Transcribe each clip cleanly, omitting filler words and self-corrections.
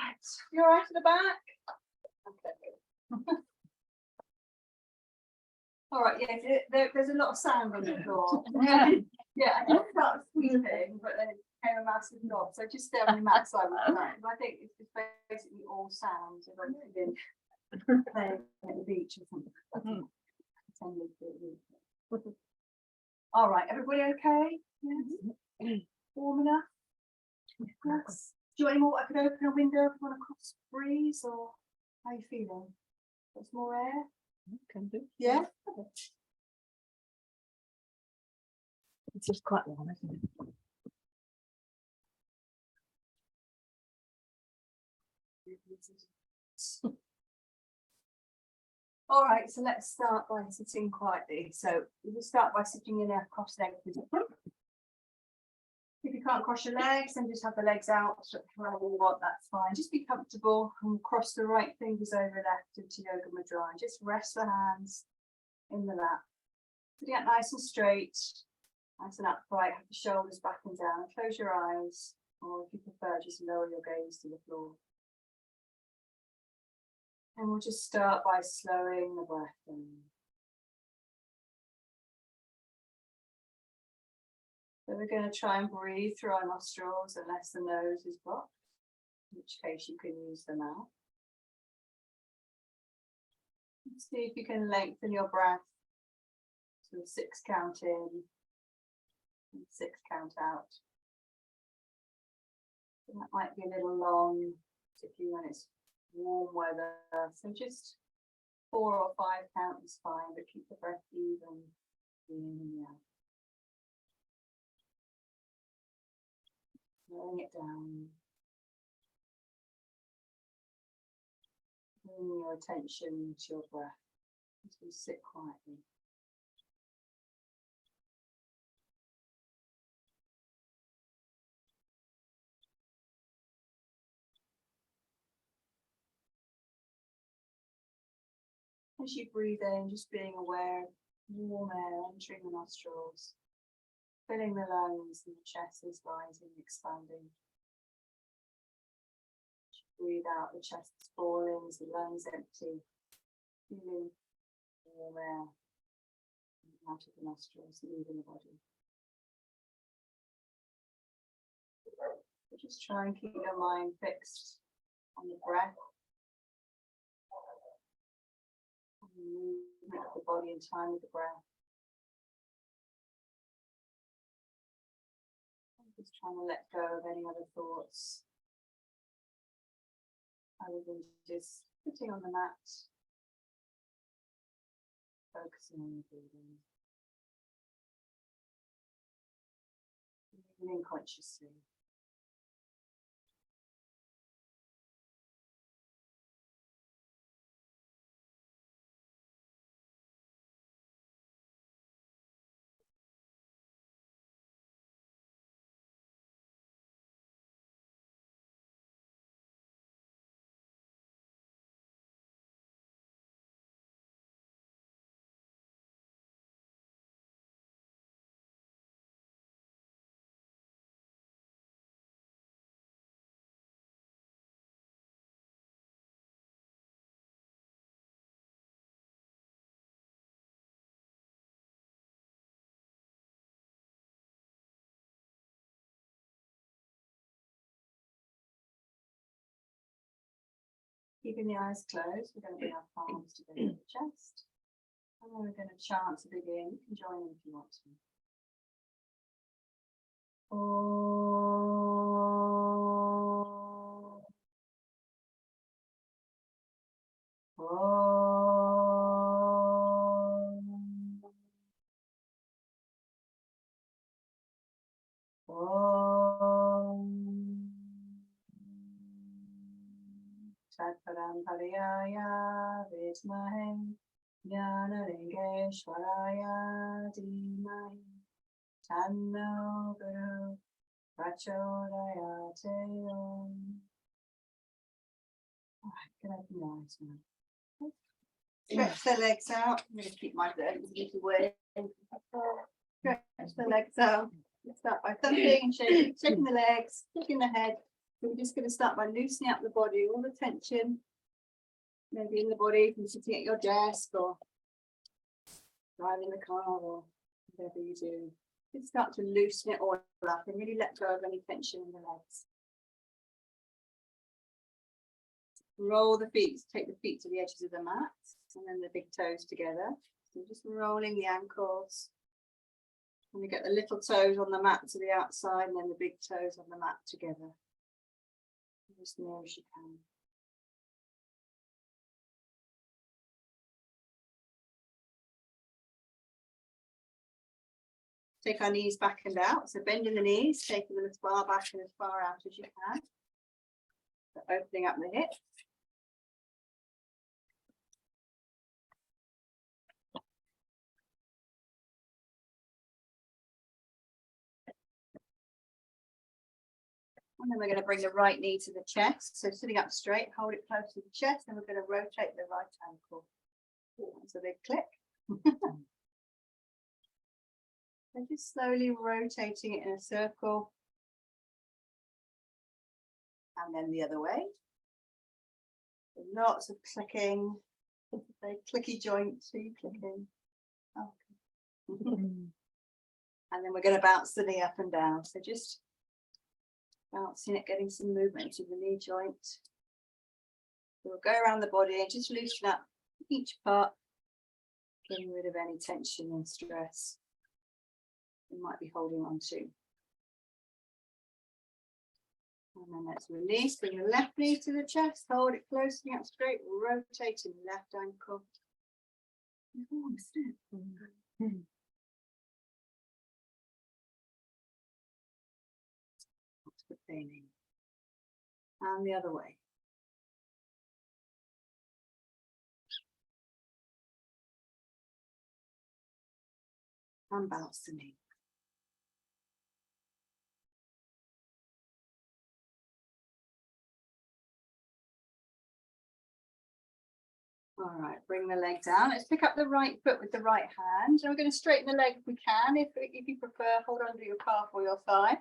Right, you're right at the back. Okay. All right, yeah, there's a lot of sound on the floor. Yeah, I didn't start squealing, but then it became a massive knob. So just stay on the mat side with that. I think it's just basically all sounds if I'm playing at the beach or something. All right, everybody okay? Yes. Warm enough? Yes. Do you want any more? I could open a window if you want to cross breeze, or how are you feeling? There's more air? Can do. Yeah? It's just quite warm, isn't it? All right, so let's start by sitting quietly. So we'll start by sitting in a cross-legged position. If you can't cross your legs, then just have the legs out however you want, that's fine. Just be comfortable and cross the right fingers over left into Yoga Mudra. Just rest the hands in the lap. Sitting up nice and straight, nice and upright, have the shoulders back and down. Close your eyes, or if you prefer, just lower your gaze to the floor. And we'll just start by slowing the breath in. So we're going to try and breathe through our nostrils unless the nose is blocked, in which case you can use the mouth. See if you can lengthen your breath to a 6 count in and 6 count out. And that might be a little long, particularly when it's warm weather. So just 4 or 5 count is fine, but keep the breath even in and out. Slowing it down. Bringing your attention to your breath as we sit quietly. As you breathe in, just being aware of warm air entering the nostrils, filling the lungs, and the chest is rising, expanding. Breathe out, the chest is falling, the lungs empty, feeling warm air out of the nostrils, leaving the body. So just try and keep your mind fixed on the breath, on the movement of the body in time with the breath. Just trying to let go of any other thoughts, other than just sitting on the mat, focusing on the breathing, breathing consciously. Keeping the eyes closed, we're going to bring our palms together to the chest. And then we're going to chant to begin. You can join in if you want to. Om. Om. Om. Tatparam Pariyaya Vidmahe Jnanalingeshwaraya Dhimahi Tanno Guru Prachodayate Om. Alright, good open your eyes now. Stretch the legs out. I'm going to keep my legs a little way. Stretch the legs out. Let's start by thumping and shaking the legs, shaking the head, So we're just going to start by loosening up the body, all the tension, maybe in the body from sitting at your desk or driving the car or whatever you do. Just start to loosen it all up and really let go of any tension in the legs. Roll the feet, take the feet to the edges of the mat and then the big toes together. So just rolling the ankles. And you get the little toes on the mat to the outside and then the big toes on the mat together. As near as you can. Take our knees back and out. So bending the knees, taking them as far back and as far out as you can. So opening up the hips. And then we're going to bring the right knee to the chest. So sitting up straight, hold it close to the chest, and we're going to rotate the right ankle. That's a big click. And just slowly rotating it in a circle. And then the other way. Lots of clicking. Very clicky joints. Are you clicking? Okay. And then we're going to bounce the knee up and down. So just bouncing it, getting some movement to the knee joint. So we'll go around the body and just loosen up each part, getting rid of any tension and stress you might be holding on to. And then let's release, bring the left knee to the chest, hold it close, sitting up straight, rotating left ankle. That's good feeling. And the other way. And bounce the knee. All right, bring the leg down. Let's pick up the right foot with the right hand. And we're going to straighten the leg if we can. If you prefer, hold under your calf or your thigh.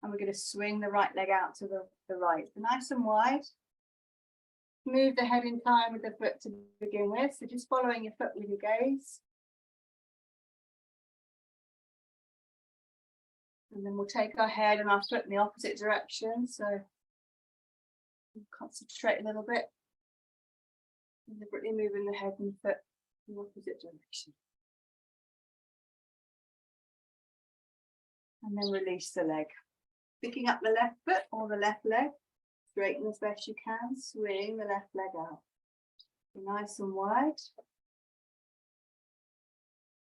And we're going to swing the right leg out to the right. Nice and wide. Move the head in time with the foot to begin with. So just following your foot with your gaze. And then we'll take our head and our foot in the opposite direction. So we'll concentrate a little bit. Deliberately moving the head and foot in the opposite direction. And then release the leg. Picking up the left foot or the left leg. Straighten as best you can. Swing the left leg out. Be nice and wide.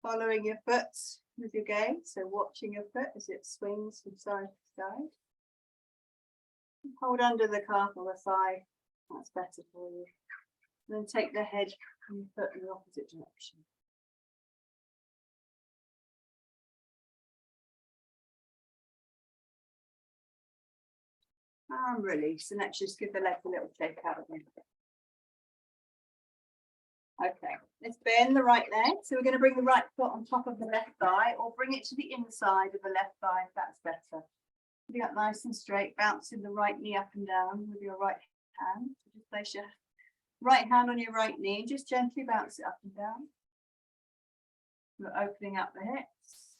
Following your foot with your gaze. So watching your foot as it swings from side to side. Hold under the calf or the thigh. That's better for you. And then take the head and your foot in the opposite direction. And release. And let's just give the legs a little shake out again. Okay, let's bend the right leg. So we're going to bring the right foot on top of the left thigh or bring it to the inside of the left thigh if that's better. Sitting up nice and straight, bouncing the right knee up and down with your right hand. So just place your right hand on your right knee, just gently bounce it up and down. We're opening up the hips.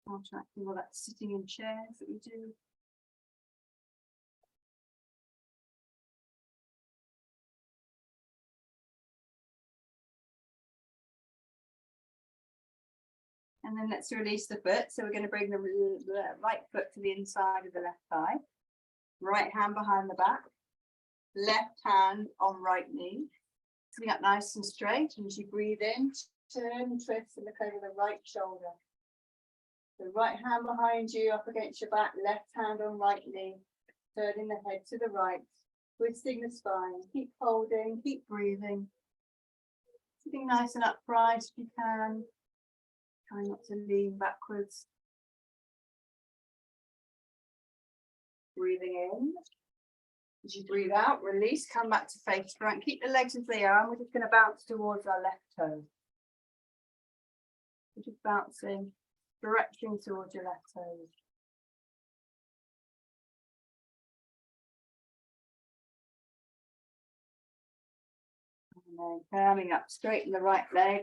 Contracting all that sitting in chairs that we do. And then let's release the foot. So we're going to bring the right foot to the inside of the left thigh. Right hand behind the back. Left hand on right knee. Sitting up nice and straight. And as you breathe in, turn and twist and look over the right shoulder. The right hand behind you up against your back. Left hand on right knee. Turning the head to the right. Twisting the spine. Keep holding. Keep breathing. Sitting nice and upright if you can. Try not to lean backwards. Breathing in. As you breathe out, release, come back to face front. Keep the legs as they are, and we're just going to bounce towards our left toe. We're just bouncing, stretching towards your left toes. And then coming up, straighten the right leg.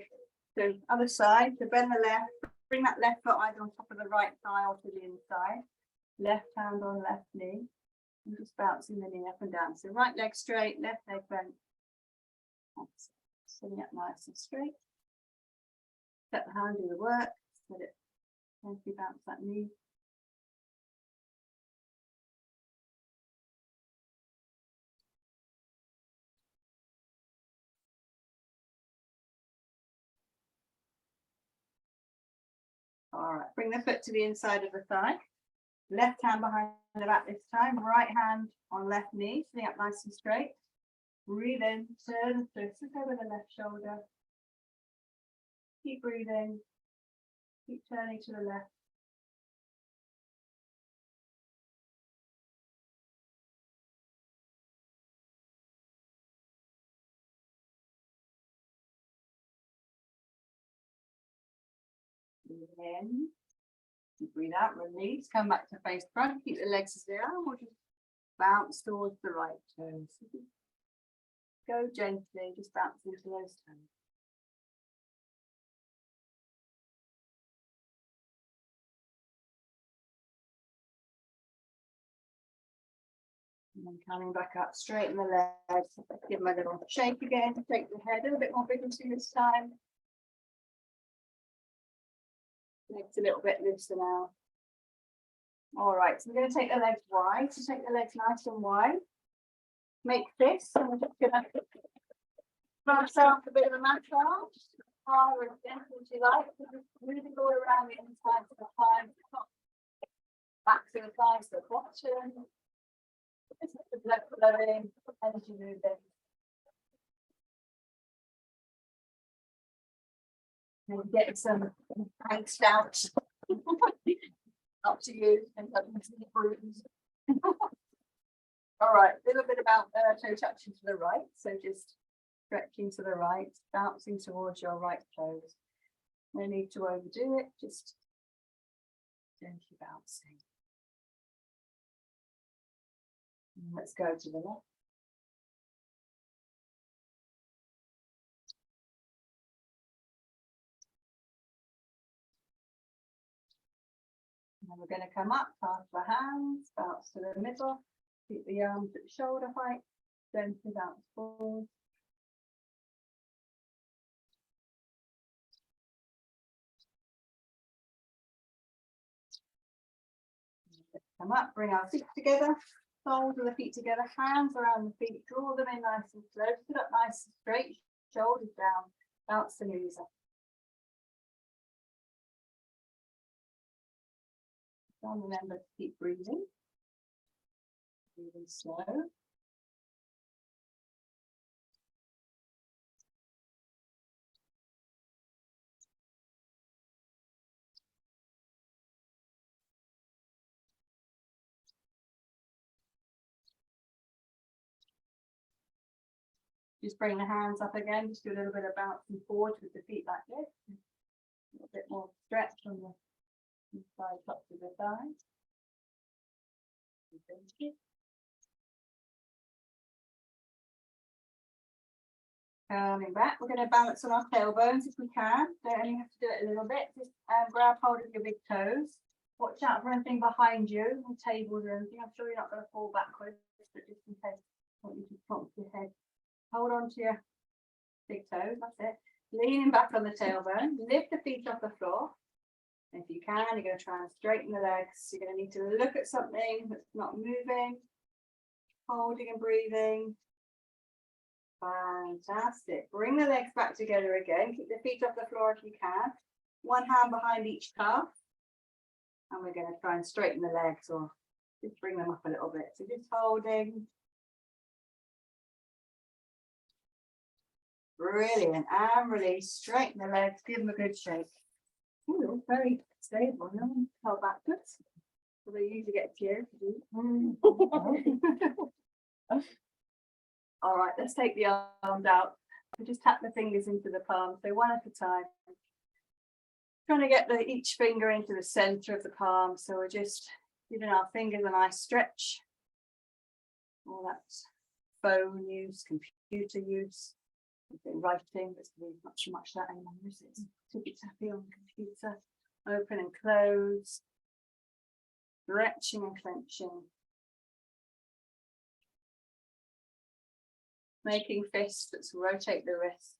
So other side, so bend the left, bring that left foot either on top of the right thigh or to the inside. Left hand on left knee. And just bouncing the knee up and down. So right leg straight, left leg bent. Sitting up nice and straight. Let the hand do the work. Let it gently bounce that knee. All right, bring the foot to the inside of the thigh. Left hand behind the back this time. Right hand on left knee. Sitting up nice and straight. Breathe in, turn, twist over the left shoulder. Keep breathing. Keep turning to the left. Breathe in. Breathe out, release. Come back to face front. Keep the legs as they are. We'll just bounce towards the right toes. Go gently, just bounce into those toes. And then coming back up, straighten the legs. Give them a little shake again. Shake the head a little bit more vigorously this time. Legs a little bit looser now. All right, so we're going to take the legs wide. So take the legs nice and wide. Make fists, and we're just going to give ourselves a bit of a massage. Or as gentle as you like. So just really go around the inside to the thighs, back to the thighs, to the bottom. Just let the blood flowing, energy moving. And get some angst out. Up to you, and all right, a little bit about toe touching to the right. So just stretching to the right, bouncing towards your right toes. No need to overdo it, just gently bouncing. And let's go to the left. And we're going to come up, pass the hands, bounce to the middle, keep the arms at shoulder height, gently bounce forward. Come up, bring our feet together, soles of the feet together, hands around the feet, draw them in nice and slow, sit up nice and straight, shoulders down, bounce the knees up. And remember to keep breathing. Breathing slow. Just bring the hands up again, just do a little bit of bouncing forward with the feet like this. A little bit more stretch on the inside tops of the thighs. Coming back, we're going to balance on our tailbones if we can. Don't only have to do it a little bit. Just grab hold of your big toes. Watch out for anything behind you, on tables or anything. I'm sure you're not going to fall backwards, but just in case, I want you to plonk your head. Hold on to your big toes. That's it. Leaning back on the tailbone. Lift the feet off the floor. And if you can, you're going to try and straighten the legs. You're going to need to look at something that's not moving. Holding and breathing. Fantastic. Bring the legs back together again. Keep the feet off the floor if you can. One hand behind each calf. And we're going to try and straighten the legs or just bring them up a little bit. So just holding. Brilliant. And release. Straighten the legs. Give them a good shake. Ooh, very stable. No one fell backwards. So they usually get tears to do. All right, let's take the arms out. So just tap the fingers into the palm. So one at a time. Trying to get each finger into the center of the palm. So we're just giving our fingers a nice stretch. All that phone use, computer use, writing, there's much that anymore, is it? Tippy tappy on the computer, open and close, stretching and clenching, making fists that rotate the wrist.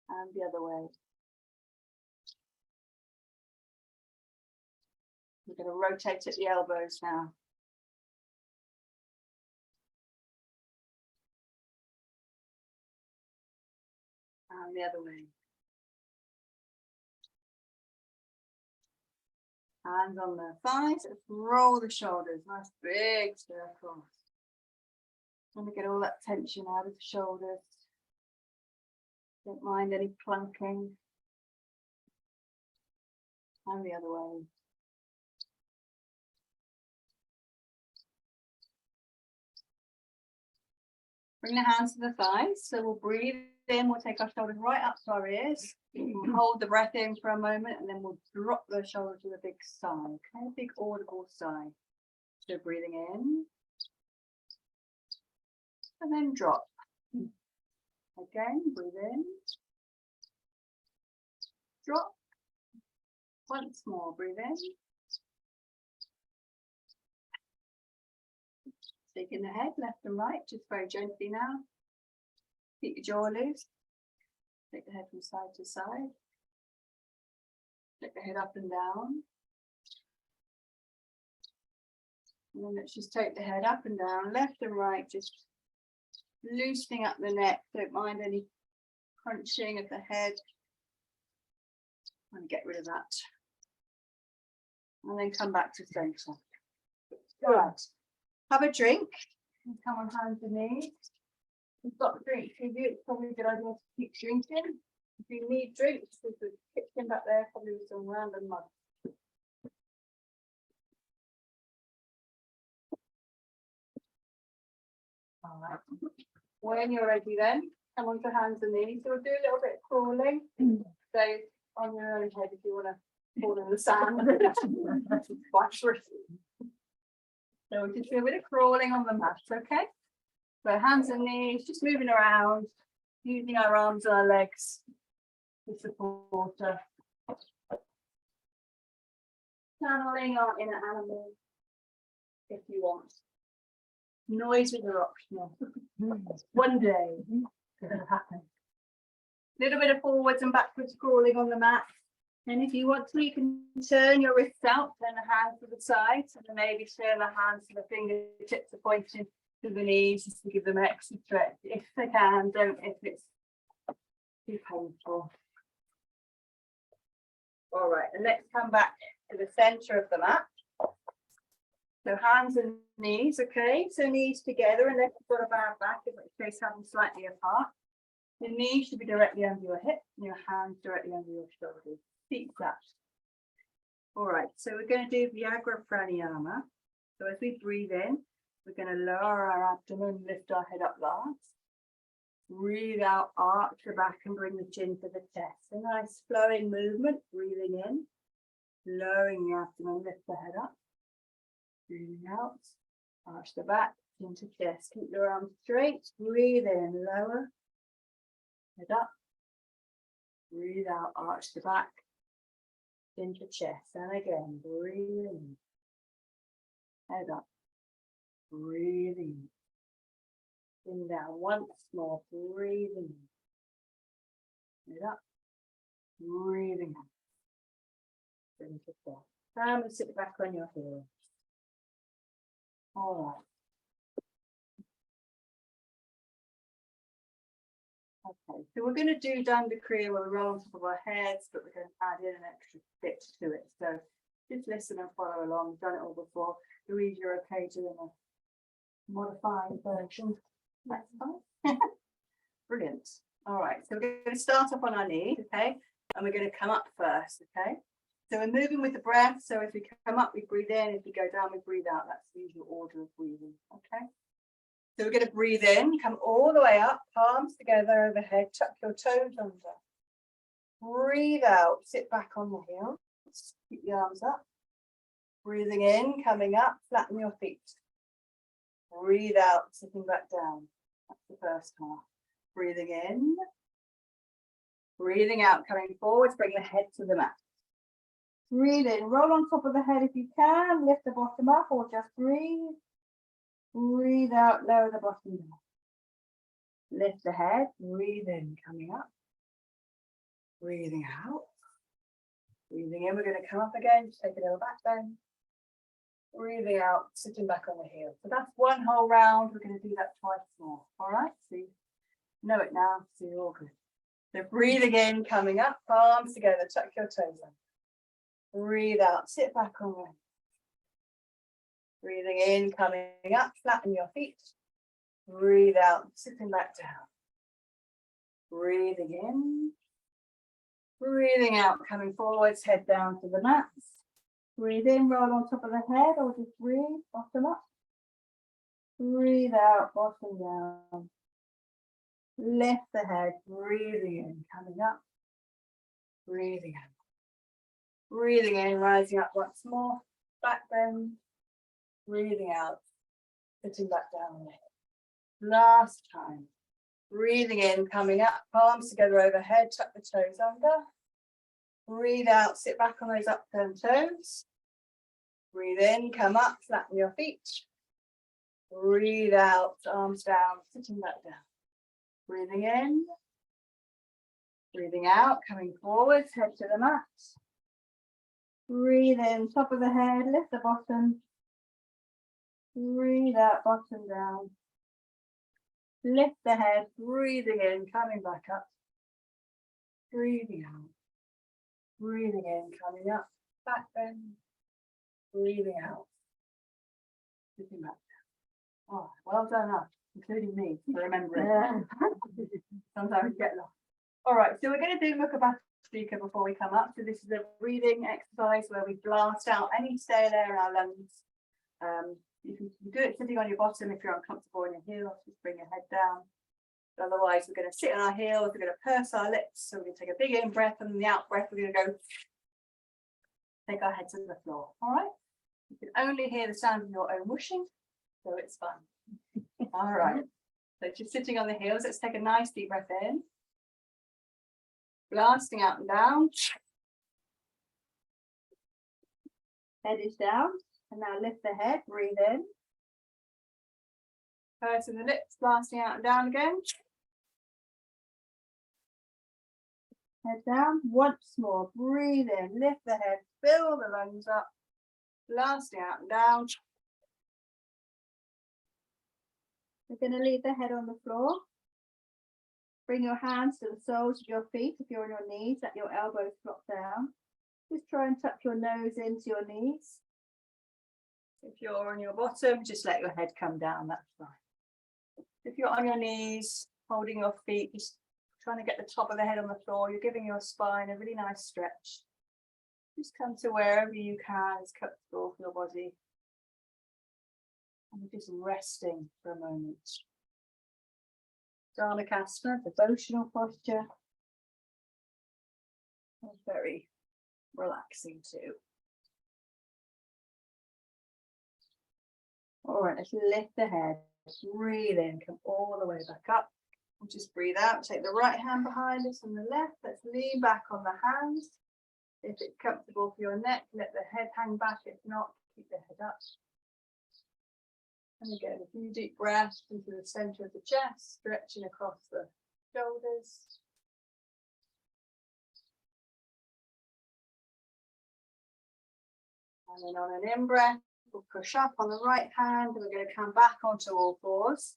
And the other way. We're going to rotate at the elbows now. And the other way. Hands on the thighs, let's roll the shoulders, nice big circles. Want to get all that tension out of the shoulders. Don't mind any plunking. And the other way. Bring the hands to the thighs. So we'll breathe in, we'll take our shoulders right up to our ears. We'll hold the breath in for a moment and then we'll drop the shoulders with a big sigh. Okay, big audible sigh. So breathing in. And then drop. Again, breathe in. Drop. Once more, breathe in. Shaking the head left and right, just very gently now. Keep your jaw loose. Take the head from side to side. Take the head up and down. And then let's just take the head up and down, left and right, just loosening up the neck. Don't mind any crunching of the head. And get rid of that. And then come back to center. All right. Have a drink. Come on hands and knees. You've got a drink to you. It's probably a good idea to keep drinking. If you need drinks, there's a kitchen back there, probably with some random mud. All right. When you're ready then, come on to hands and knees. So we'll do a little bit of crawling. So on your own head if you want to fall in the sand. So we just do a bit of crawling on the mat, okay? So hands and knees, just moving around, using our arms and our legs to support us. Channeling our inner animal if you want. Noises are optional. One day it'll happen. Little bit of forwards and backwards crawling on the mat. And if you want to, you can turn your wrists out, turn the hands to the sides, and then maybe turn the hands to the fingertips are pointing to the knees just to give them extra stretch. If they can, don't if it's too painful. All right, and let's come back to the center of the mat. So hands and knees, okay? So knees together, and then you've got a bad back, in which case have them slightly apart. The knees should be directly under your hip, and your hands directly under your shoulders. Feet flat. All right, so we're going to do Vyagra Pranayama. So as we breathe in, we're going to lower our abdomen, lift our head up last. Breathe out, arch the back and bring the chin to the chest. A nice flowing movement, breathing in, lowering the abdomen, lift the head up. Breathing out, arch the back, chin to chest. Keep your arms straight, breathe in, lower, head up. Breathe out, arch the back, chin to chest. And again, breathe in, head up, breathe in. In down once more, breathing in. Head up, breathing out. Bring to chest. And sit back on your heels. All right. Okay, so we're going to do Danda Kriya where we roll on top of our heads, but we're going to add in an extra bit to it. So just listen and follow along. We've done it all before. Louise, you're okay doing a modified version. That's fine. Brilliant. All right, so we're going to start up on our knees, okay? And we're going to come up first, okay? So we're moving with the breath. So as we come up, we breathe in. If we go down, we breathe out. That's the usual order of breathing, okay? So we're going to breathe in, come all the way up, palms together overhead, tuck your toes under. Breathe out, sit back on the heels, keep the arms up. Breathing in, coming up, flatten your feet. Breathe out, sitting back down. That's the first half. Breathing in. Breathing out, coming forwards, bring the head to the mat. Breathe in, roll on top of the head if you can, lift the bottom up or just breathe. Breathe out, lower the bottom down. Lift the head, breathe in, coming up. Breathing out. Breathing in, we're going to come up again, just take a little back bend. Breathing out, sitting back on the heel. So that's one whole round. We're going to do that twice more. All right, so you know it now, so you're all good. So breathing in, coming up, palms together, tuck your toes in. Breathe out, sit back on the head. Breathing in, coming up, flatten your feet. Breathe out, sitting back down. Breathing in. Breathing out, coming forwards, head down to the mat. Breathe in, roll on top of the head, or just breathe, bottom up. Breathe out, bottom down. Lift the head, breathing in, coming up. Breathing out. Breathing in, rising up once more. Back bend. Breathing out, sitting back down. Last time. Breathing in, coming up, palms together overhead, tuck the toes under. Breathe out, sit back on those upturned toes. Breathe in, come up, flatten your feet. Breathe out, arms down, sitting back down. Breathing in. Breathing out, coming forwards, head to the mat. Breathe in, top of the head, lift the bottom. Breathe out, bottom down. Lift the head, breathing in, coming back up. Breathing out. Breathing in, coming up, back bend. Breathing out. Sitting back down. Oh, well done us, including me, for remembering. Sometimes we get lost. All right, so we're going to do Mukha Bhastrika before we come up. So this is a breathing exercise where we blast out any stale air in our lungs. You can do it sitting on your bottom if you're uncomfortable in your heels, just bring your head down. But otherwise, we're going to sit on our heels, we're going to purse our lips. So we're going to take a big in breath, and then the out breath, we're going to go take our head to the floor. All right? You can only hear the sound of your own whooshing, so it's fun. All right. So just sitting on the heels, let's take a nice deep breath in. Blasting out and down. Head is down. And now lift the head, breathe in. Pursing the lips, blasting out and down again. Head down, once more, breathe in, lift the head, fill the lungs up, blasting out and down. We're going to leave the head on the floor. Bring your hands to the soles of your feet. If you're on your knees, let your elbows drop down. Just try and tuck your nose into your knees. If you're on your bottom, just let your head come down, that's fine. If you're on your knees, holding your feet, just trying to get the top of the head on the floor, you're giving your spine a really nice stretch. Just come to wherever you can is comfortable for your body. And just resting for a moment. Dharmakasana, devotional posture. It's very relaxing too. All right, let's lift the head, breathe in, come all the way back up. We'll just breathe out, take the right hand behind us and the left. Let's lean back on the hands. If it's comfortable for your neck, let the head hang back. If not, keep the head up. And again, a few deep breaths into the center of the chest, stretching across the shoulders. And then on an in-breath, we'll push up on the right hand, and we're going to come back onto all fours.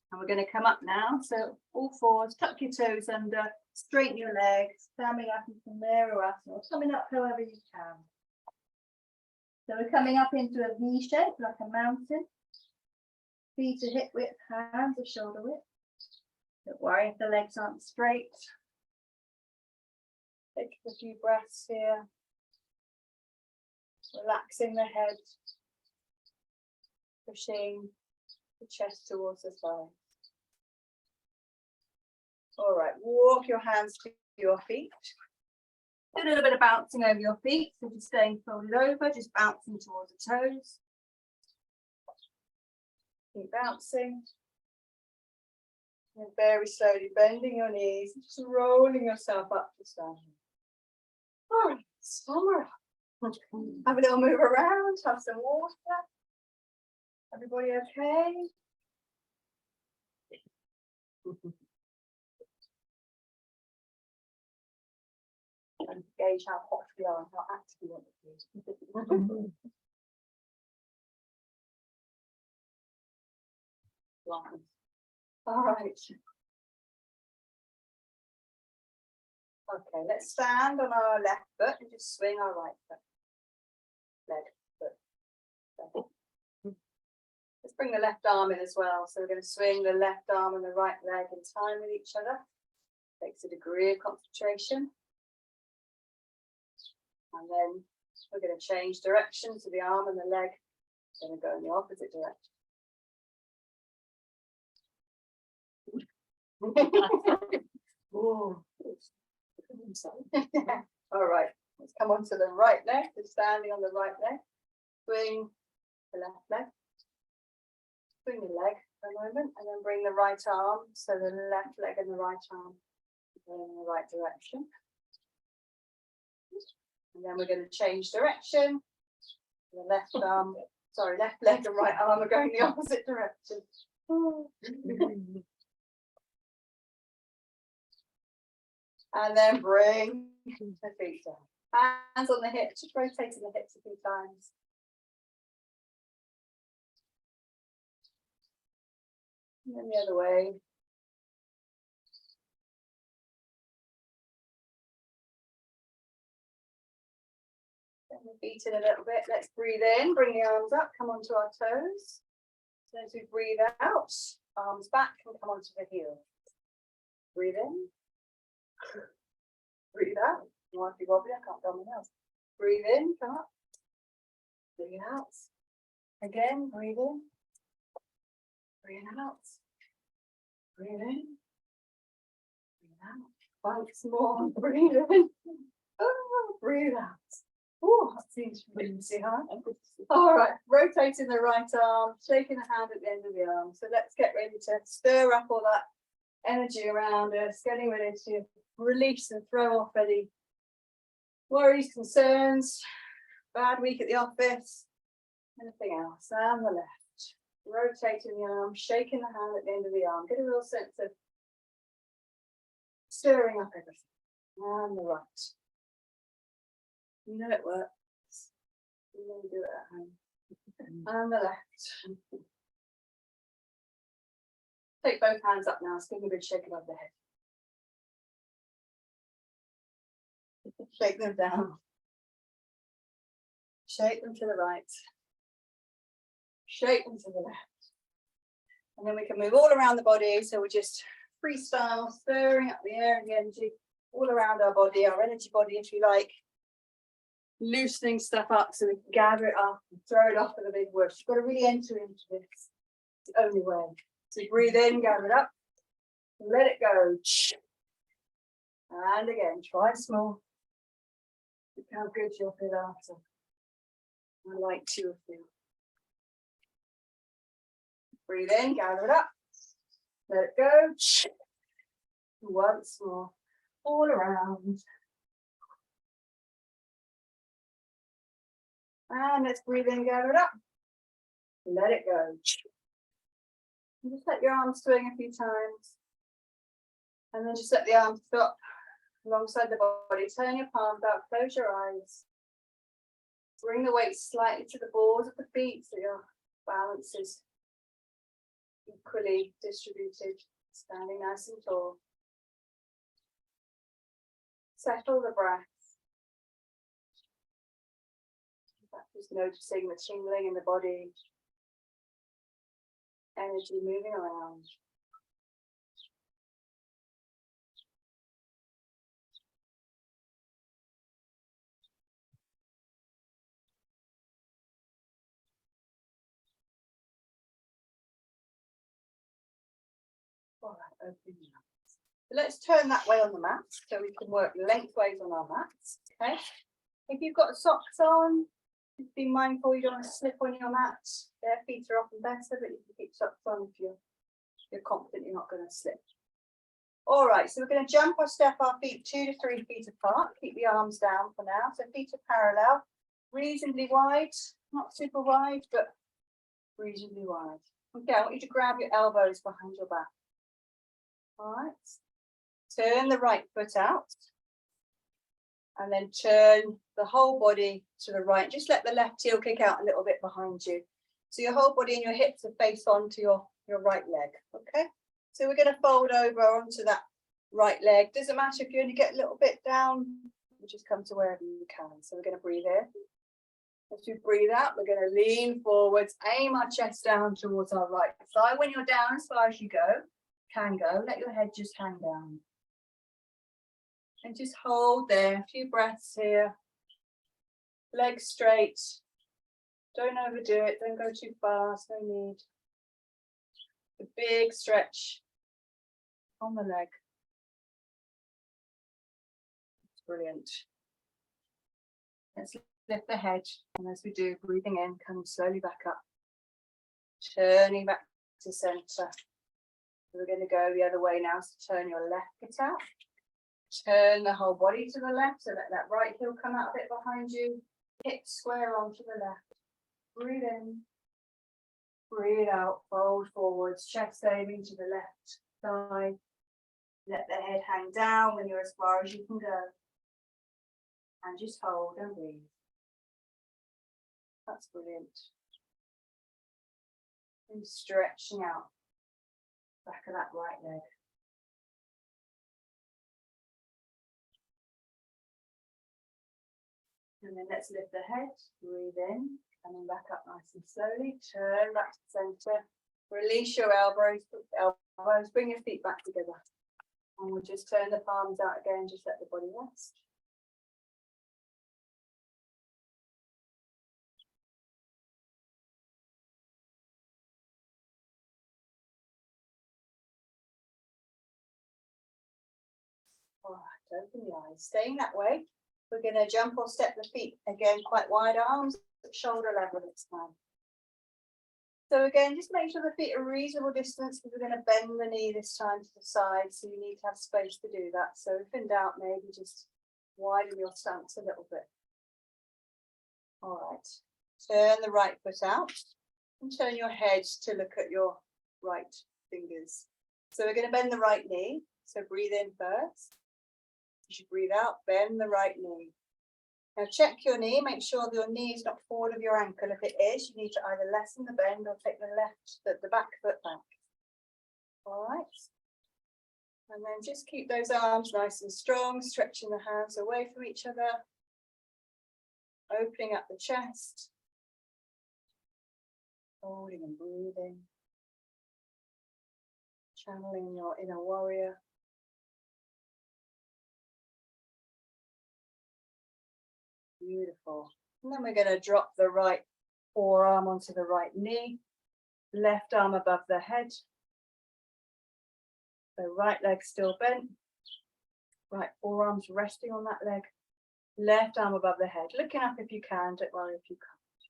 And we're going to come up now. So all fours, tuck your toes under, straighten your legs, coming up into Virasana, or coming up however you can. So we're coming up into a V shape, like a mountain. Feet are hip width, hands are shoulder width. Don't worry if the legs aren't straight. Take a few breaths here. Relaxing the head, pushing the chest towards the thighs. All right, walk your hands to your feet. Do a little bit of bouncing over your feet. So if you're staying folded over, just bouncing towards the toes. Keep bouncing. And very slowly bending your knees, just rolling yourself up to standing. All right, somewhere up. Have a little move around, have some water. Everybody okay? And gauge how hot we are and how active we want to be. All right. Okay, let's stand on our left foot and just swing our right foot. Let's bring the left arm in as well. So we're going to swing the left arm and the right leg in time with each other. Takes a degree of concentration. And then we're going to change direction, so the arm and the leg are going to go in the opposite direction. All right, let's come on to the right leg. So standing on the right leg, swing the left leg, swing the leg for a moment, and then bring the right arm, so the left leg and the right arm go in the right direction. And then we're going to change direction. The left arm, sorry, left leg and right arm are going the opposite direction. And then bring the feet down. Hands on the hips, just rotating the hips a few times. And then the other way. Get the feet in a little bit. Let's breathe in, bring the arms up, come onto our toes. So as we breathe out, arms back and come onto the heel. Breathe in. Breathe out. You want to be wobbly? I can't go on my nails. Breathe in, come up. Breathe out. Again, breathe in. Breathe out. Breathe in. Breathe out. Once more. Breathe in. Oh, breathe out. Oh, that seems really easy, huh? All right, rotating the right arm, shaking the hand at the end of the arm. So let's get ready to stir up all that energy around us, getting ready to release and throw off any worries, concerns, bad week at the office, anything else. And the left, rotating the arm, shaking the hand at the end of the arm. Get a real sense of stirring up everything. And the right. You know it works. You know you do it at home. And the left. Take both hands up now, let's give them a good shake above the head. Shake them down. Shake them to the right. Shake them to the left. And then we can move all around the body, so we're just freestyle, stirring up the air and the energy all around our body, our energy body, if you like. Loosening stuff up so we can gather it up and throw it off with a big whoosh. You've got to really enter into this. It's the only way. So breathe in, gather it up, let it go. And again, try small. Look how good you'll feel after. I like to feel. Breathe in, gather it up, let it go. Once more, all around. And let's breathe in, gather it up, let it go. And just let your arms swing a few times. And then just let the arms stop alongside the body. Turn your palms out, close your eyes. Bring the weight slightly to the balls of the feet so your balance is equally distributed, standing nice and tall. Settle the breath. Just noticing the tingling in the body, energy moving around. Open your arms. So let's turn that way on the mat so we can work lengthways on our mats. Okay. If you've got socks on, just be mindful you don't want to slip on your mat. Their feet are often better, but you can keep socks on if you're confident you're not going to slip. All right, so we're going to jump or step our feet 2 to 3 feet apart. Keep the arms down for now. So feet are parallel, reasonably wide, not super wide, but reasonably wide. Okay, I want you to grab your elbows behind your back. All right. Turn the right foot out. And then turn the whole body to the right. Just let the left heel kick out a little bit behind you. So your whole body and your hips are face on to your right leg. Okay. So we're going to fold over onto that right leg. Doesn't matter if you only get a little bit down, you just come to wherever you can. So we're going to breathe in. As we breathe out, we're going to lean forwards, aim our chest down towards our right side. When you're down as far as you can go, let your head just hang down. And just hold there, a few breaths here. Legs straight. Don't overdo it, don't go too fast, no need. A big stretch on the leg. That's brilliant. Let's lift the head, and as we do, breathing in, come slowly back up. Turning back to center. So we're going to go the other way now, so turn your left foot out. Turn the whole body to the left, so let that right heel come out a bit behind you. Hips square on to the left. Breathe in. Breathe out. Fold forwards. Chest aiming to the left side. Let the head hang down when you're as far as you can go. And just hold and breathe. That's brilliant. And stretching out. Back of that right leg. And then let's lift the head, breathe in, coming back up nice and slowly, turn back to center, release your elbows, bring your feet back together. And we'll just turn the palms out again, just let the body rest. All right, open the eyes, staying that way. We're going to jump or step the feet again, quite wide arms, shoulder level this time. So again, just make sure the feet are a reasonable distance because we're going to bend the knee this time to the side. So you need to have space to do that. So if in doubt, maybe just widen your stance a little bit. All right. Turn the right foot out and turn your head to look at your right fingers. So we're going to bend the right knee. So breathe in first. You should breathe out, bend the right knee. Now check your knee, make sure your knee is not forward of your ankle. If it is, you need to either lessen the bend or take the back foot back. All right. And then just keep those arms nice and strong, stretching the hands away from each other. Opening up the chest. Holding and breathing. Channeling your inner warrior. Beautiful. And then we're going to drop the right forearm onto the right knee, left arm above the head. The right leg still bent, right forearms resting on that leg, left arm above the head. Looking up if you can, don't worry if you can't.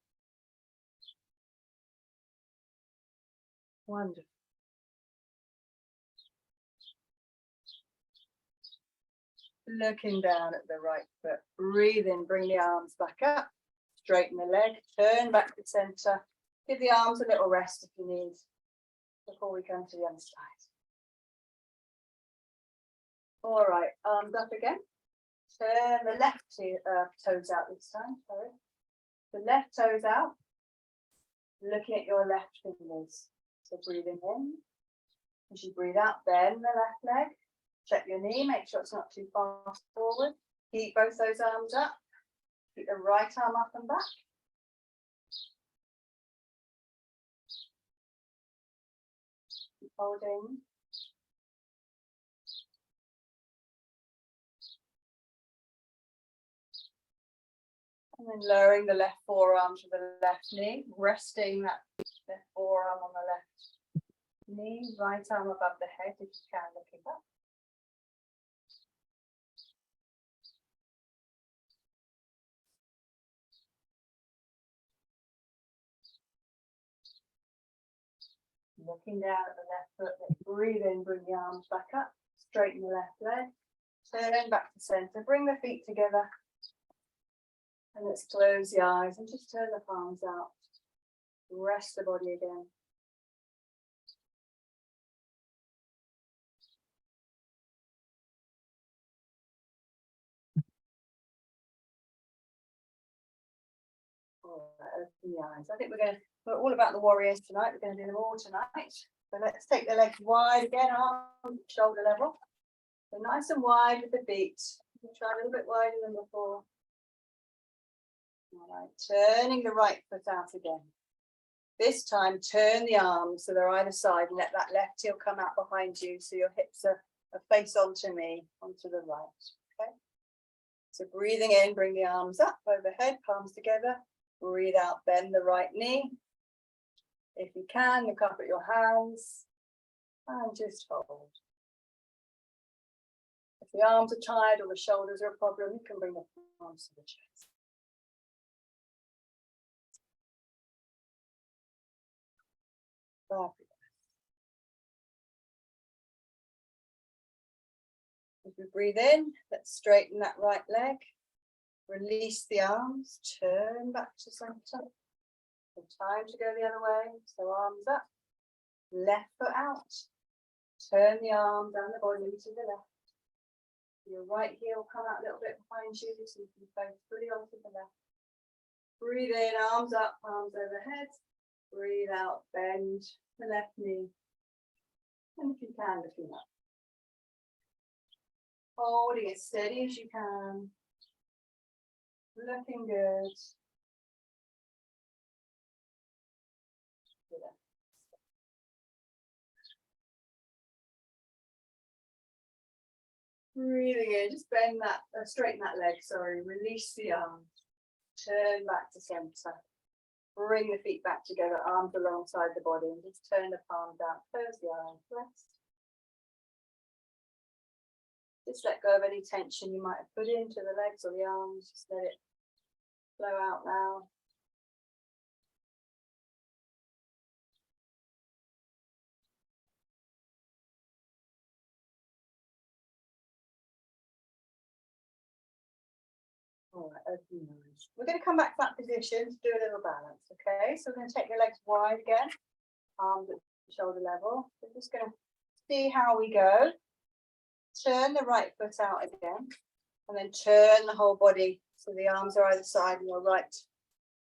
Wonderful. Looking down at the right foot, breathe in, bring the arms back up, straighten the leg, turn back to center, give the arms a little rest if you need, before we come to the other side. All right, arms up again, turn the left toes out this time, sorry. The left toes out, looking at your left fingers, so breathing in, as you breathe out, bend the left leg. Check your knee, make sure it's not too far forward. Keep both those arms up. Keep the right arm up and back. Keep holding. And then lowering the left forearm to the left knee, resting that left forearm on the left knee, right arm above the head if you can Looking down at the left foot, then breathe in, bring the arms back up, straighten the left leg, turn back to center, bring the feet together. And let's close the eyes and just turn the palms out. Rest the body again. All right, open the eyes. I think we're all about the warriors tonight. We're going to do them all tonight. So let's take the legs wide again, arms shoulder level. So nice and wide with the feet. You can try a little bit wider than before. All right, turning the right foot out again. This time, turn the arms so they're either side and let that left heel come out behind you so your hips are face onto me, onto the right. Okay. So breathing in, bring the arms up overhead, palms together. Breathe out, bend the right knee. If you can, look up at your hands and just hold. If the arms are tired or the shoulders are a problem, you can bring the arms to the chest. Fabulous. As we breathe in, let's straighten that right leg. Release the arms, turn back to center. Time to go the other way. So arms up, left foot out. Turn the arms and the body to the left. Your right heel come out a little bit behind you so you can face fully onto the left. Breathe in, arms up, arms overhead. Breathe out, bend the left knee. And if you can, lifting up. Holding as steady as you can. Looking good. Breathing in, just bend that, straighten that leg, sorry, release the arms, turn back to center, bring the feet back together, arms alongside the body, and just turn the palms out, close the eyes, rest. Just let go of any tension you might have put into the legs or the arms, just let it flow out now. All right, open your eyes. We're going to come back to that position to do a little balance, okay? So we're going to take your legs wide again, arms at shoulder level. We're just going to see how we go. Turn the right foot out again, and then turn the whole body so the arms are either side and your right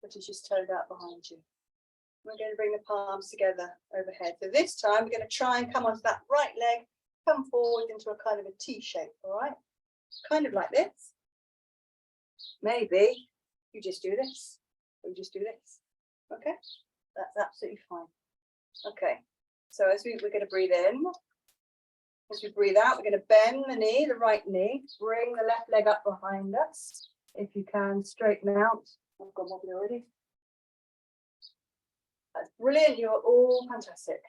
foot is just turned out behind you. We're going to bring the palms together overhead. So this time we're going to try and come onto that right leg, come forward into a kind of a T shape, all right? Kind of like this. Maybe you just do this, or you just do this, okay? That's absolutely fine. Okay, so as we're going to breathe in, as we breathe out, we're going to bend the knee, the right knee, bring the left leg up behind us. If you can, straighten out. I've got wobbly already. That's brilliant, you're all fantastic.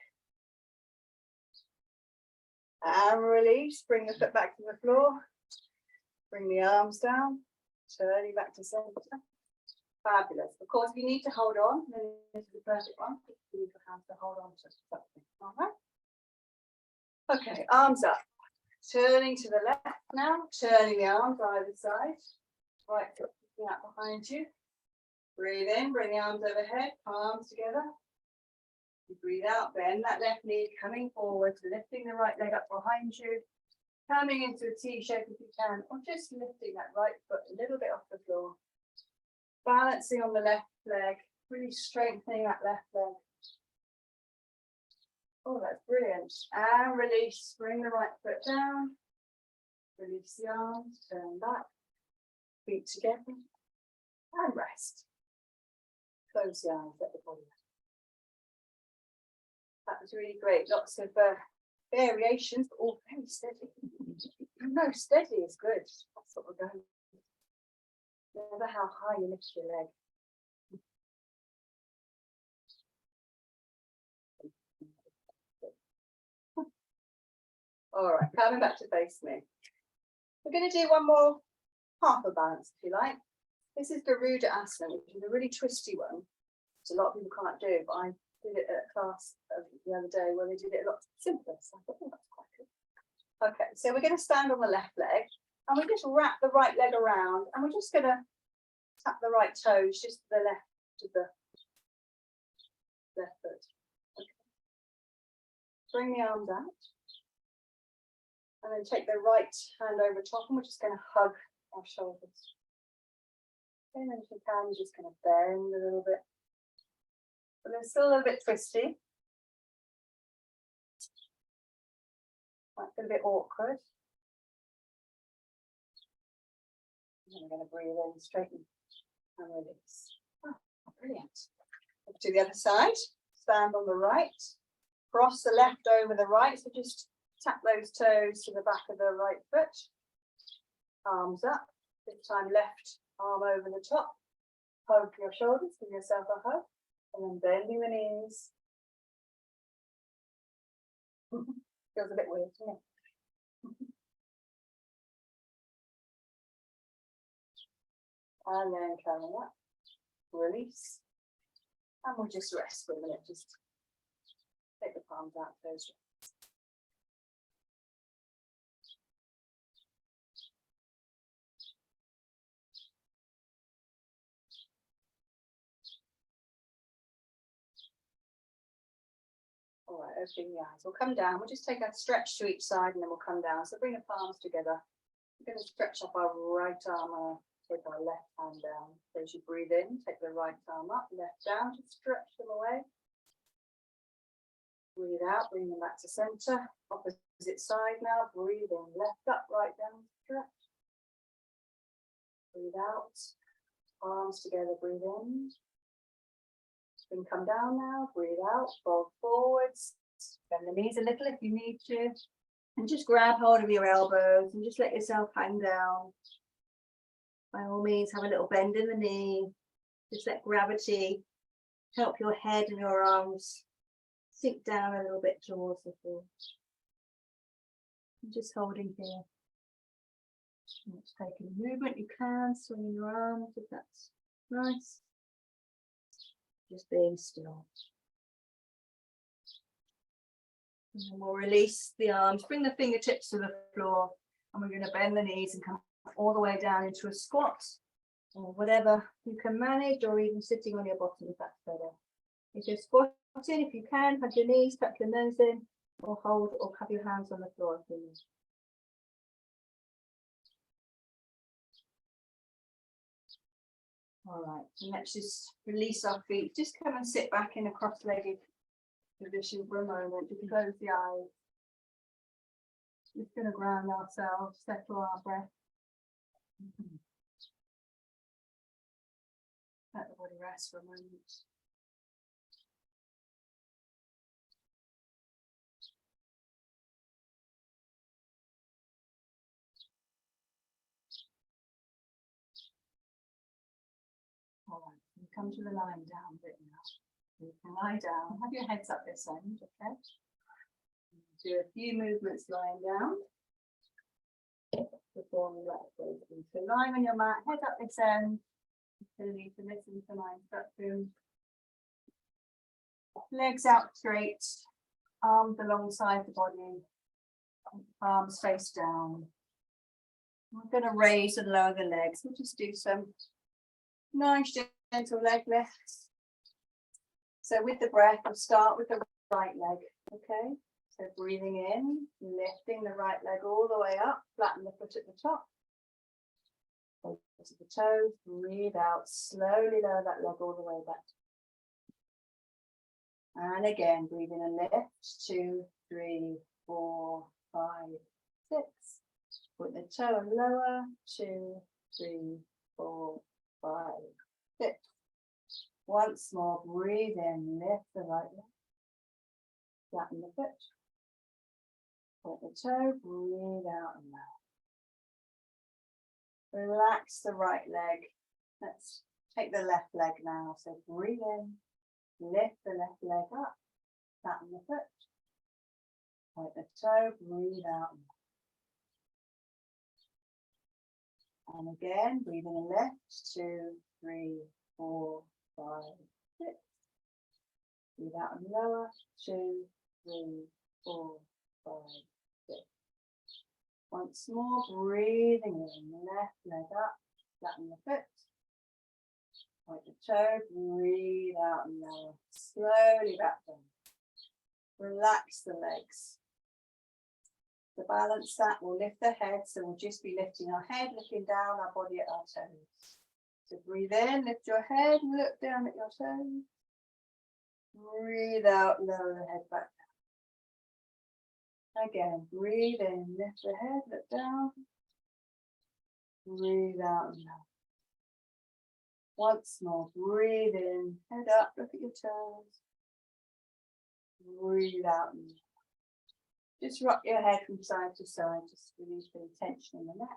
And release, bring the foot back to the floor, bring the arms down. Turning back to center. Fabulous. Of course, if you need to hold on, then this is the perfect one. You need your hands to hold on to something. All right. Okay, arms up. Turning to the left now. Turning the arms either side. Right foot out behind you. Breathe in, bring the arms overhead, palms together. You breathe out, bend that left knee, coming forward, lifting the right leg up behind you. Coming into a T shape if you can, or just lifting that right foot a little bit off the floor. Balancing on the left leg, really strengthening that left leg. Oh, that's brilliant. And release, bring the right foot down. Release the arms, turn back. Feet together. And rest. Close the eyes, let the body rest. That was really great. Lots of variations, but all very steady. No, steady is good. That's what we're going. Remember how high you lift your leg. All right, coming back to face me. We're going to do one more half a balance, if you like. This is Garuda Asana, which is a really twisty one, which a lot of people can't do, but I did it at a class the other day where they did it a lot simpler. So I thought, oh, that's quite good. Okay, so we're going to stand on the left leg and we just wrap the right leg around and we're just going to tap the right toes just to the left of the left foot. Okay. Bring the arms out and then take the right hand over top and we're just going to hug our shoulders. And then if you can, you're just going to bend a little bit. But they're still a little bit twisty. Might feel a bit awkward. And we're going to breathe in, straighten and release. Oh, brilliant. To the other side, stand on the right, cross the left over the right. So just tap those toes to the back of the right foot. Arms up. This time left arm over the top. Hug your shoulders, give yourself a hug. And then bending the knees. Feels a bit weird, doesn't it? And then coming up, release. And we'll just rest for a minute. Just take the palms out, close your eyes. All right, opening the eyes. We'll come down. We'll just take a stretch to each side and then we'll come down. So bring the palms together. We're going to stretch up our right arm and take our left hand down. So as you breathe in, take the right arm up, left down, just stretch them away. Breathe out, bring them back to center. Opposite side now, breathe in, left up, right down, stretch. Breathe out, arms together, breathe in. Then come down now, breathe out, fold forwards, bend the knees a little if you need to. And just grab hold of your elbows and just let yourself hang down. By all means, have a little bend in the knee. Just let gravity help your head and your arms sink down a little bit towards the floor. And just holding here. Let's take a movement you can, swinging your arms if that's nice. Just being still. And then we'll release the arms, bring the fingertips to the floor, and we're going to bend the knees and come all the way down into a squat, or whatever you can manage, or even sitting on your bottom if that's better. If you're squatting, if you can, hug your knees, tuck your nose in, or hold, or have your hands on the floor if you need. All right, and let's just release our feet. Just come and sit back in a cross-legged position for a moment. Just close the eyes. Just going to ground ourselves, settle our breath. Let the body rest for a moment. All right, you come to the lying down bit now. You can lie down, have your heads up this end, okay? Do a few movements lying down before we let go. So lying on your mat, head up this end. You need to listen to my instructions. Legs out straight, arms alongside the body, arms face down. We're going to raise and lower the legs. We'll just do some nice gentle leg lifts. So with the breath, we'll start with the right leg, okay? So breathing in, lifting the right leg all the way up, flatten the foot at the top. Go to the toes, breathe out, slowly lower that leg all the way back. And again, breathe in and lift, 2, 3, 4, 5, 6. Put the toe and lower, 2, 3, 4, 5, 6. Once more, breathe in, lift the right leg, flatten the foot, put the toe, breathe out and lower. Relax the right leg. Let's take the left leg now. So breathe in, lift the left leg up, flatten the foot, put the toe, breathe out and again, breathe in and lift, 2, 3, 4, 5, 6. Breathe out and lower. 2, 3, 4, 5, 6. Once more, breathing in. Left leg up. Flatten the foot. Point the toe. Breathe out and lower. Slowly back down. Relax the legs. To balance that, we'll lift the head. So we'll just be lifting our head, looking down, our body at our toes. So breathe in, lift your head, look down at your toes. Breathe out, lower the head back down. Again, breathe in, lift the head, look down. Breathe out and lower. Once more, breathe in, head up, look at your toes. Breathe out and lower. Just rock your head from side to side, just release the tension in the neck.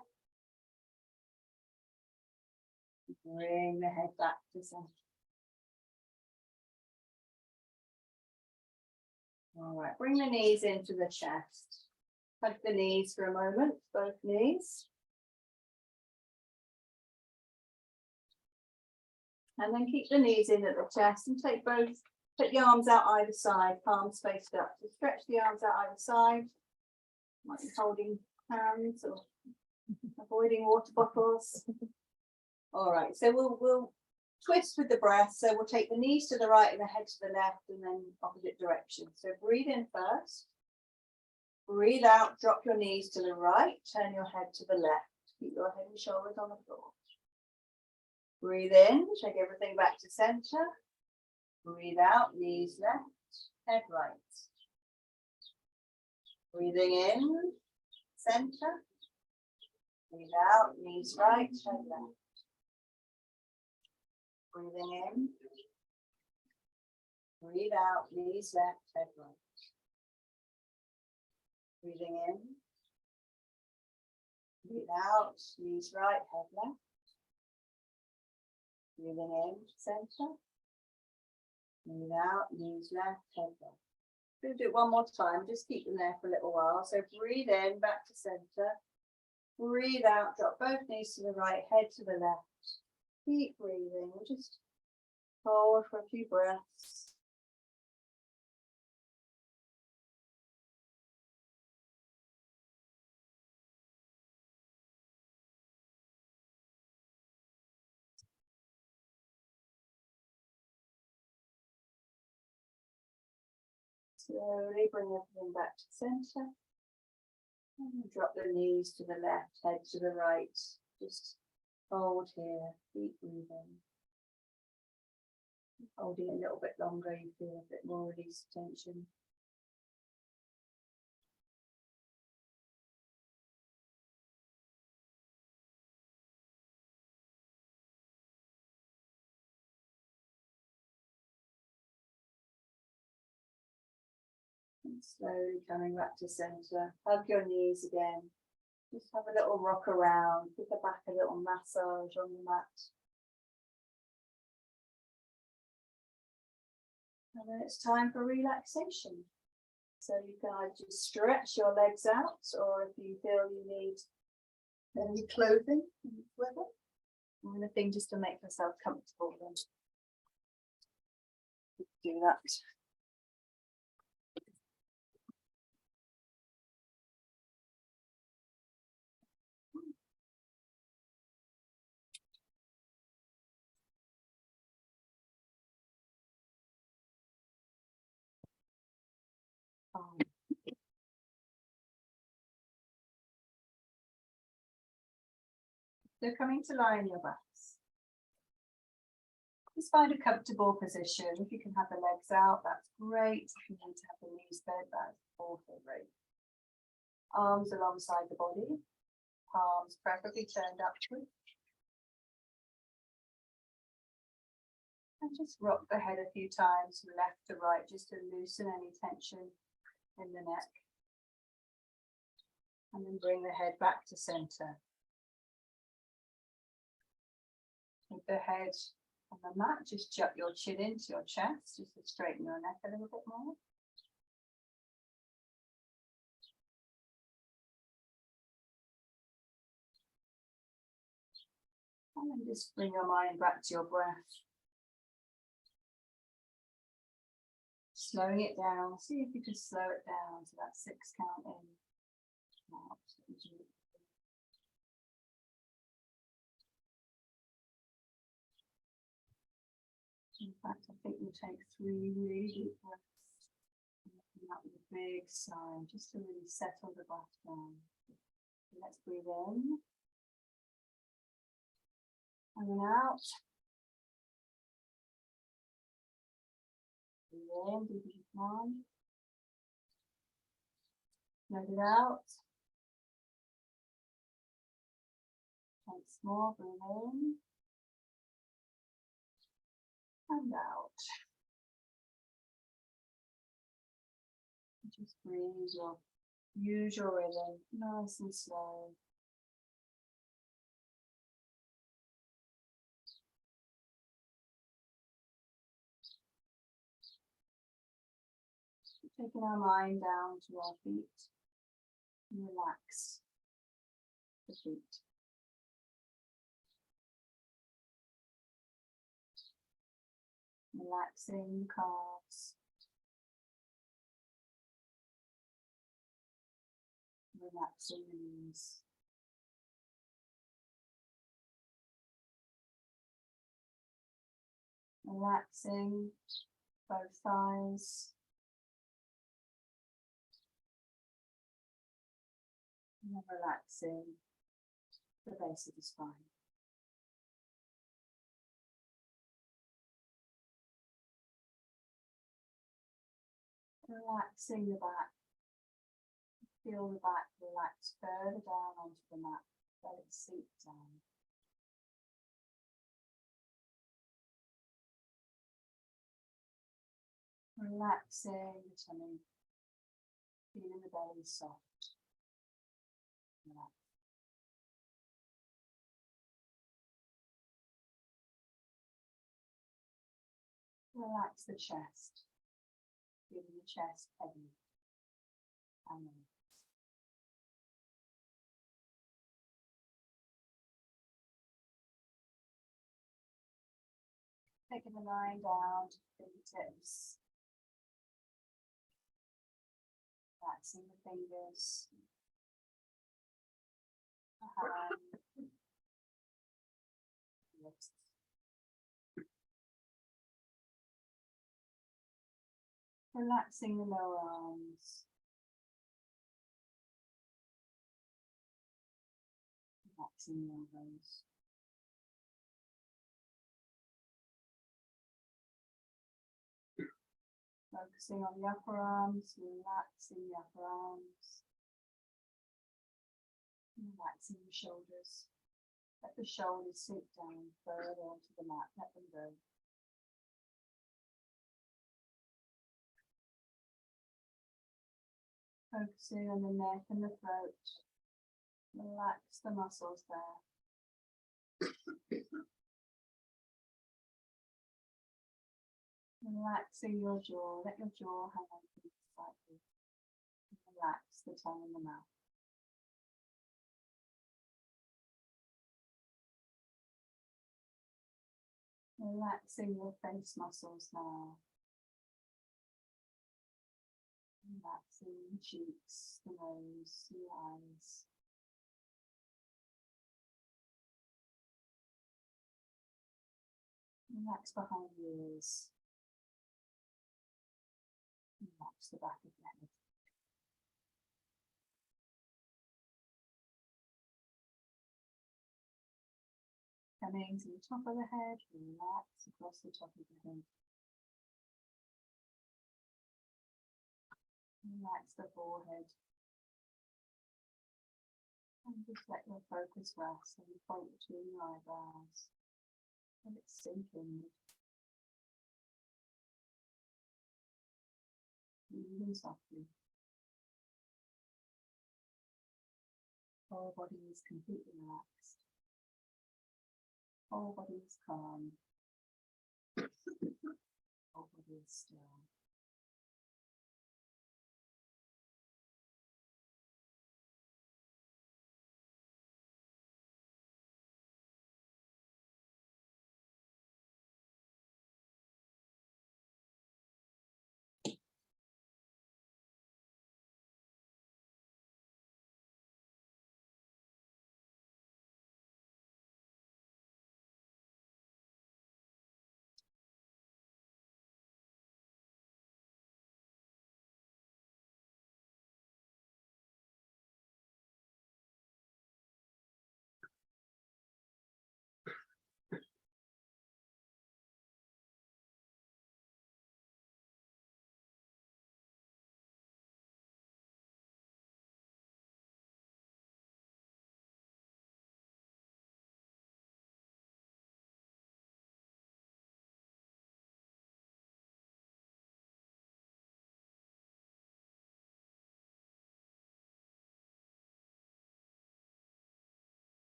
Bring the head back to center. All right, bring the knees into the chest. Hug the knees for a moment, both knees. And then keep the knees in at the chest and take both, put the arms out either side, palms faced up. So stretch the arms out either side. Might be holding hands or avoiding water bottles. All right, so we'll twist with the breath. So we'll take the knees to the right and the head to the left and then opposite direction. So breathe in first. Breathe out, drop your knees to the right, turn your head to the left. Keep your head and shoulders on the floor. Breathe in, take everything back to center. Breathe out, knees left, head right. Breathing in, center. Breathe out, knees right, head left. Breathing in. Breathe out, knees left, head right. Breathing in. Breathe out, knees right, head left. Breathing in, center. Breathe out, knees left, head left. We'll do it one more time, just keep them there for a little while. So breathe in, back to center. Breathe out, drop both knees to the right, head to the left. Keep breathing, we'll just hold for a few breaths. Slowly bring everything back to center. And drop the knees to the left, head to the right. Just hold here, keep breathing. Holding a little bit longer, you feel a bit more release tension. And slowly coming back to center. Hug your knees again. Just have a little rock around. Give the back a little massage on the mat. And then it's time for relaxation. So you can either just stretch your legs out, or if you feel you need any clothing, weather, or anything just to make yourself comfortable, then do that. So coming to lie on your backs. Just find a comfortable position. If you can have the legs out, that's great. If you need to have the knees bent, that's also great. Arms alongside the body, palms preferably turned upward. And just rock the head a few times from left to right, just to loosen any tension in the neck. And then bring the head back to center. Keep the head on the mat, just jut your chin into your chest, just to straighten your neck a little bit more. And then just bring your mind back to your breath. slowing it down. See if you can slow it down to that 6 count in. Out. In fact, I think we'll take 3 really deep breaths. That with a big sigh, just to really settle the breath down. Let's breathe in. And then out. Breathe in, deep as you can. Let it out. Once more, breathe in. And out. Just breathe your usual rhythm, nice and slow. Taking our mind down to our feet, and relax the feet. Relaxing the calves. Relaxing the knees. Relaxing both thighs. And relaxing the base of the spine. Relaxing the back. Feel the back relax further down onto the mat. Let it sink down. Relaxing the tummy. Feeling the belly soft. Relax. Relax the chest. Feeling the chest heavy and relax. Taking the mind down to the fingertips. Relaxing the fingers. The hand. Wrists. Relaxing the lower arms. Relaxing the elbows. Focusing on the upper arms, relaxing the upper arms. Relaxing the shoulders. Let the shoulders sink down further onto the mat, let them go. Focusing on the neck and the throat. Relax the muscles there. Relaxing your jaw, let your jaw hang open slightly. Relax the tongue and the mouth. Relaxing your face muscles now. Relaxing the cheeks, the nose, the eyes. Relax behind the ears. Relax the back of the head. Coming to the top of the head, relax across the top of the head. Relax the forehead. And just let your focus rest on the point between your eyebrows. Let it sink in. Breathing softly. Whole body is completely relaxed. Whole body is calm. Whole body is still.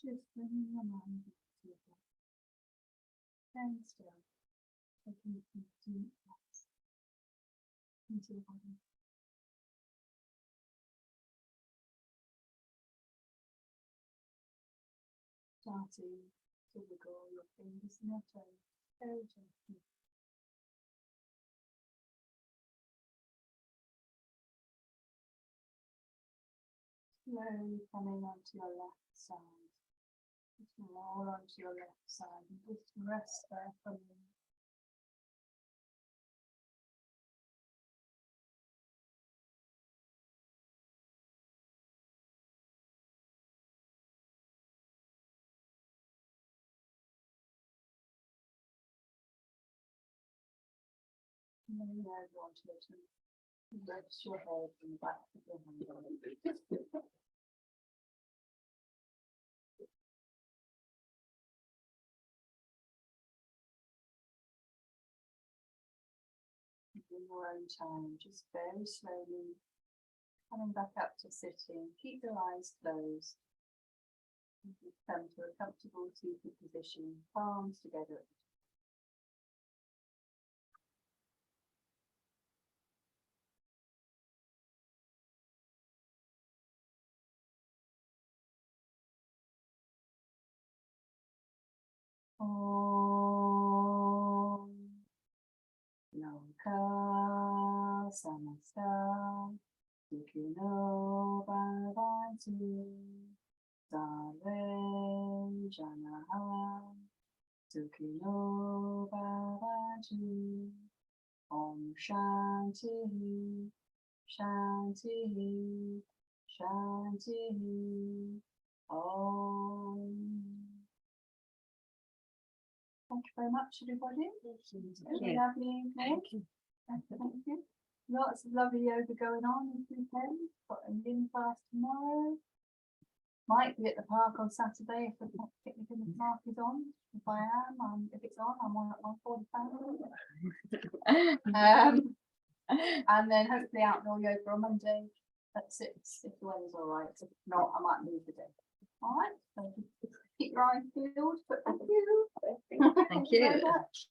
Just bringing your mind back to your breath. Stand still, taking some deep breaths into the body. Starting to wiggle your fingers and your toes very gently. Slowly coming onto your left side. Just roll onto your left side and just rest there for a minute. And then you move on to it and rest your head in the back of your hand. In your own time, just very slowly coming back up to sitting. Keep your eyes closed. Come to a comfortable seated position, palms together. Om Loka Samasta Sukhino Bhavantu Sarve Janaha Sukhino Bhavantu Om Shanti Shanti Shanti Om. Thank you very much, everybody. Lovely evening. Thank you. Thank you. Lots of lovely yoga going on this weekend. Got a yin class tomorrow. Might be at the park on Saturday if the picnic in the park is on. If I am, if it's on, I'm on at 1:45. And then hopefully outdoor yoga on Monday at 6 if the weather's all right. If not, I might move the day. All right. So just keep your eyes peeled. But thank you. Thank you. Very much.